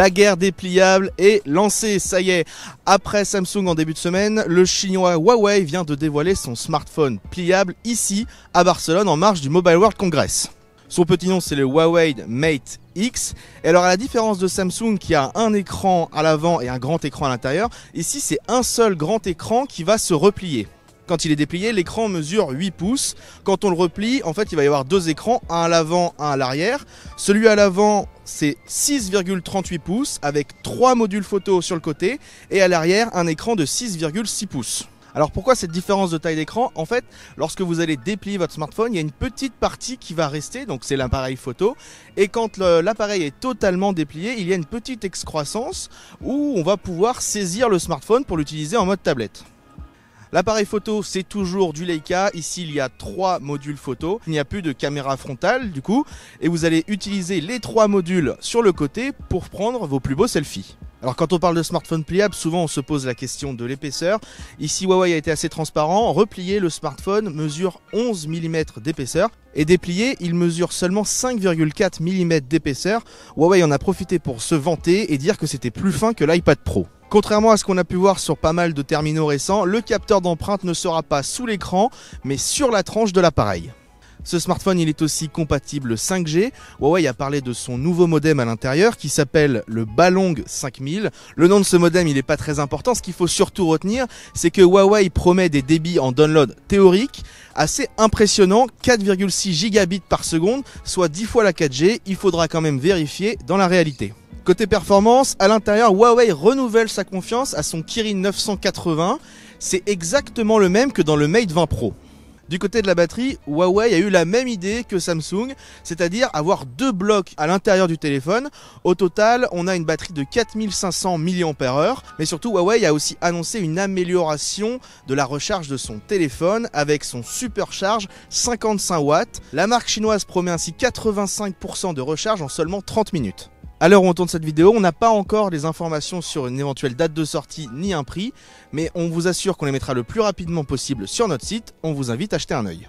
La guerre des pliables est lancée, ça y est. Après Samsung en début de semaine, le chinois Huawei vient de dévoiler son smartphone pliable ici à Barcelone en marge du Mobile World Congress. Son petit nom c'est le Huawei Mate X. Et alors à la différence de Samsung qui a un écran à l'avant et un grand écran à l'intérieur, ici c'est un seul grand écran qui va se replier. Quand il est déplié, l'écran mesure 8 pouces. Quand on le replie, en fait, il va y avoir deux écrans, un à l'avant, un à l'arrière. Celui à l'avant, c'est 6,38 pouces avec 3 modules photo sur le côté et à l'arrière, un écran de 6,6 pouces. Alors pourquoi cette différence de taille d'écran? En fait, lorsque vous allez déplier votre smartphone, il y a une petite partie qui va rester, donc c'est l'appareil photo. Et quand l'appareil est totalement déplié, il y a une petite excroissance où on va pouvoir saisir le smartphone pour l'utiliser en mode tablette. L'appareil photo, c'est toujours du Leica. Ici, il y a 3 modules photo. Il n'y a plus de caméra frontale, du coup. Et vous allez utiliser les 3 modules sur le côté pour prendre vos plus beaux selfies. Alors, quand on parle de smartphone pliable, souvent on se pose la question de l'épaisseur. Ici, Huawei a été assez transparent. Replié, le smartphone mesure 11 mm d'épaisseur. Et déplié, il mesure seulement 5,4 mm d'épaisseur. Huawei en a profité pour se vanter et dire que c'était plus fin que l'iPad Pro. Contrairement à ce qu'on a pu voir sur pas mal de terminaux récents, le capteur d'empreinte ne sera pas sous l'écran, mais sur la tranche de l'appareil. Ce smartphone, il est aussi compatible 5G. Huawei a parlé de son nouveau modem à l'intérieur qui s'appelle le Balong 5000. Le nom de ce modem, il n'est pas très important. Ce qu'il faut surtout retenir, c'est que Huawei promet des débits en download théoriques assez impressionnants, 4,6 gigabits par seconde, soit 10 fois la 4G. Il faudra quand même vérifier dans la réalité. Côté performance, à l'intérieur, Huawei renouvelle sa confiance à son Kirin 980. C'est exactement le même que dans le Mate 20 Pro. Du côté de la batterie, Huawei a eu la même idée que Samsung, c'est-à-dire avoir 2 blocs à l'intérieur du téléphone. Au total, on a une batterie de 4500 mAh, mais surtout Huawei a aussi annoncé une amélioration de la recharge de son téléphone avec son supercharge 55 watts. La marque chinoise promet ainsi 85% de recharge en seulement 30 minutes. À l'heure où on tourne cette vidéo, on n'a pas encore les informations sur une éventuelle date de sortie ni un prix, mais on vous assure qu'on les mettra le plus rapidement possible sur notre site. On vous invite à jeter un œil.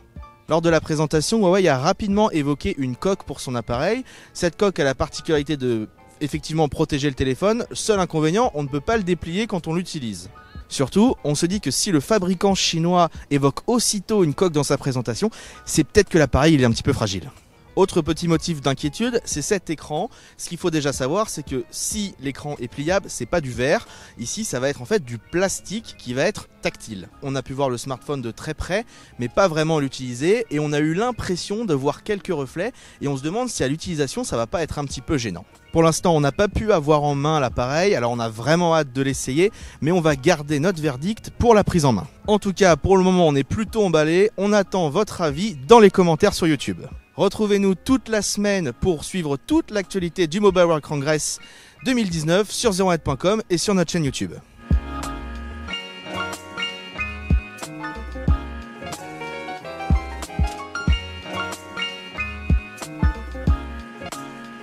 Lors de la présentation, Huawei a rapidement évoqué une coque pour son appareil. Cette coque a la particularité de effectivement protéger le téléphone. Seul inconvénient, on ne peut pas le déplier quand on l'utilise. Surtout, on se dit que si le fabricant chinois évoque aussitôt une coque dans sa présentation, c'est peut-être que l'appareil est un petit peu fragile. Autre petit motif d'inquiétude, c'est cet écran. Ce qu'il faut déjà savoir, c'est que si l'écran est pliable, c'est pas du verre. Ici, ça va être en fait du plastique qui va être tactile. On a pu voir le smartphone de très près, mais pas vraiment l'utiliser. Et on a eu l'impression de voir quelques reflets. Et on se demande si à l'utilisation, ça va pas être un petit peu gênant. Pour l'instant, on n'a pas pu avoir en main l'appareil. Alors on a vraiment hâte de l'essayer, mais on va garder notre verdict pour la prise en main. En tout cas, pour le moment, on est plutôt emballé. On attend votre avis dans les commentaires sur YouTube. Retrouvez-nous toute la semaine pour suivre toute l'actualité du Mobile World Congress 2019 sur 01net.com et sur notre chaîne YouTube.